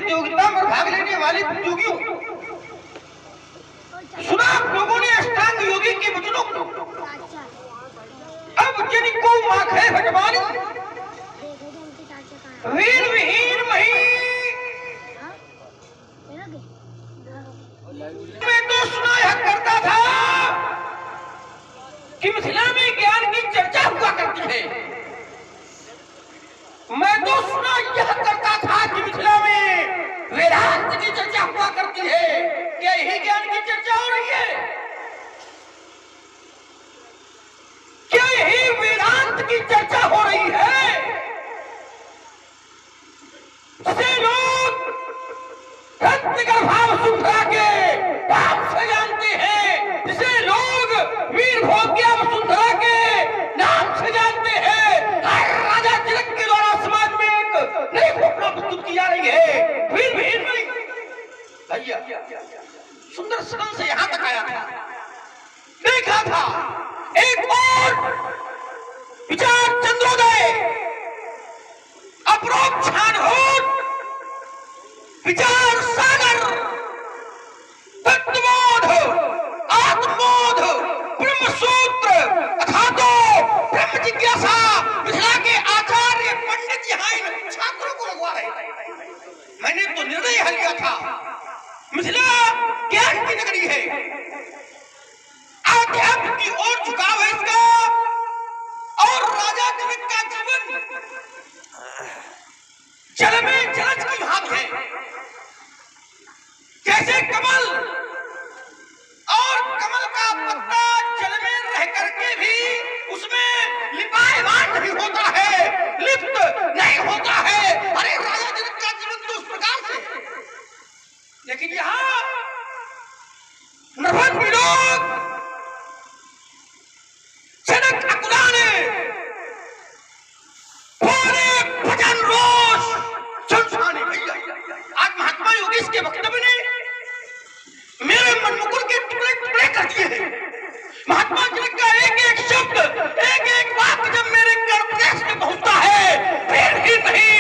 प्रतियोगिता में भाग लेने वाले प्रतियोगियों, सुना आप लोगों ने अष्टांग योगी के वचनों को। अब जिनको माख है भटवानी, वीर विहीन मही, मैं तो सुनाया करता था कि मिथिला में ज्ञान की चर्चा हुआ करती है। मैं तो सुना यह करता था कि मिथिला में वेदांत की चर्चा हुआ करती है। क्या यही ज्ञान की चर्चा हो रही है? क्या यही वेदांत की चर्चा हो रही है? जिसे लोग रत्नकर भाव सुंदरा के नाम से जानते हैं, जिसे लोग वीर भोग्या वसुंधरा के नाम से जानते हैं, हर राजा जनक के द्वारा समाज में एक नई घोषणा प्रस्तुत की जा रही है। वीर विहीन मही भैया सुंदर सदन से यहां तक आया था, देखा था एक और विचार चंद्रोदय, अपरोक्ष छानहोट, विचार सागर, तत्वबोध, आत्मबोध, ब्रह्मसूत्र अथातो ब्रह्म जिज्ञासा मिथिला के आचार्य पंडित यहाँ इन छात्रों को लगवा रहे थे। मैंने तो निर्णय हल लिया था, मिथिला ज्ञान की नगरी है, अध्यात्म की ओर झुकाव है इसका, और राजा जनक का जीवन जल में जलज की भांति है। जैसे कमल, और कमल का पत्ता जल में रह करके भी उसमें लिपायमान नहीं होता है, लिप्त नहीं होता है। अरे राजा जनक का जीवन तो उस प्रकार से, लेकिन यहाँ नरभन विलोक जनक अकुलाने पूरे भजन रोष चुनसाने। भैया आज महात्मा योगेश के वक्तव्य ने मेरे मनमुकुर के टुकड़े टुकड़े कर दिए हैं। महात्मा जनक का एक एक शब्द, एक एक वाक्य जब मेरे कर्मदेश में पहुंचता है, फिर ही नहीं,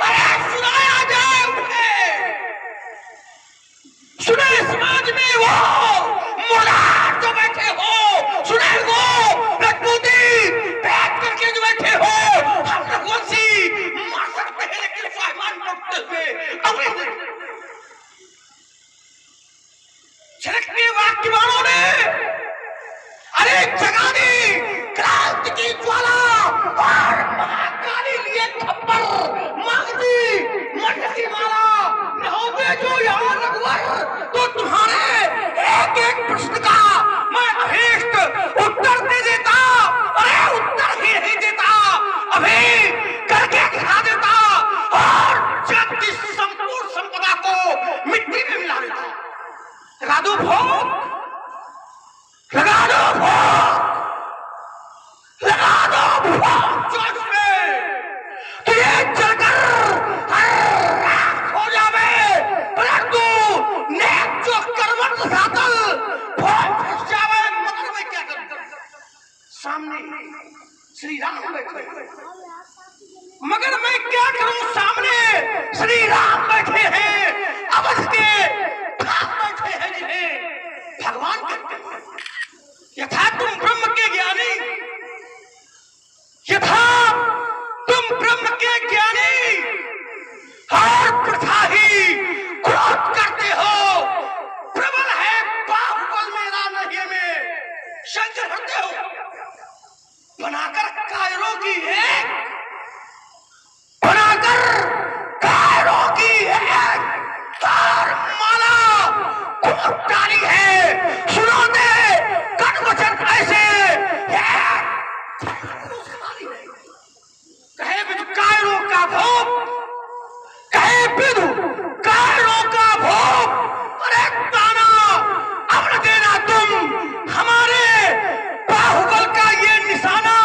अरे सुनाया जाए उन्हें, सुने समाज में वो मुराद जो बैठे हो, सुने वो रघुपति बैठ करके जो बैठे हो, हम रघुवंशी मार सकते हैं लेकिन स्वाभिमान रखते हुए अवैध जनक के वाक्यवाणों ने अरे जगा दी क्रांति की ज्वाला, और महाकाली लिए थप्पड़ मांगती मंडली माला। न होते जो यहाँ रघुवर तो तुम्हारे एक एक प्रश्न का मैं अभीष्ट उत्तर दे देता, अरे उत्तर ही नहीं देता, अभी करके दिखा देता, और जग की संपूर्ण संपदा को मिट्टी में मिला देता। लगा दो भोग, लगा दो भोग, लगा दो भोग जोश में, तो ये जलकर राख हो जावे, परंतु नेक जो करवट सातल भोग फंस जावे। मगर मैं क्या करूं? सामने श्री राम बैठे, मगर मैं क्या करूं? सामने श्री राम बैठे हैं, अवध के बैठे हैं जिन्हें भगवान कहते हैं। यथा तुम ब्रह्म के ज्ञानी, यथा तुम ब्रह्म के ज्ञानी, और प्रथा ही क्रोध करते हो, प्रबल है बाहुबल मेरा नहीं में, शंकर हटते हो, बनाकर कायरों की एक, बनाकर कायरों की एक तार माला डाली है। सुनो दे कट वचन ऐसे कहे बिदु कायरों का भोग, कहे बिदु कायरों का भोग, अरे ताना अब न देना तुम हमारे बाहुबल का ये निशाना,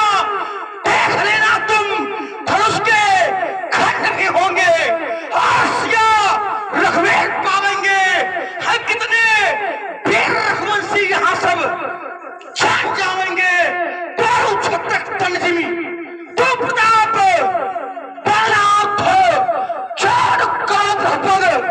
देख लेना तुम धनुष के खंड भी होंगे, आसिया रघुवेद पावेंगे। हम कितने वीर रघुवंशी यहाँ सब छान जाएंगे। तो छत्रक तंजिमी, तो प्रताप, बलराम, लगभग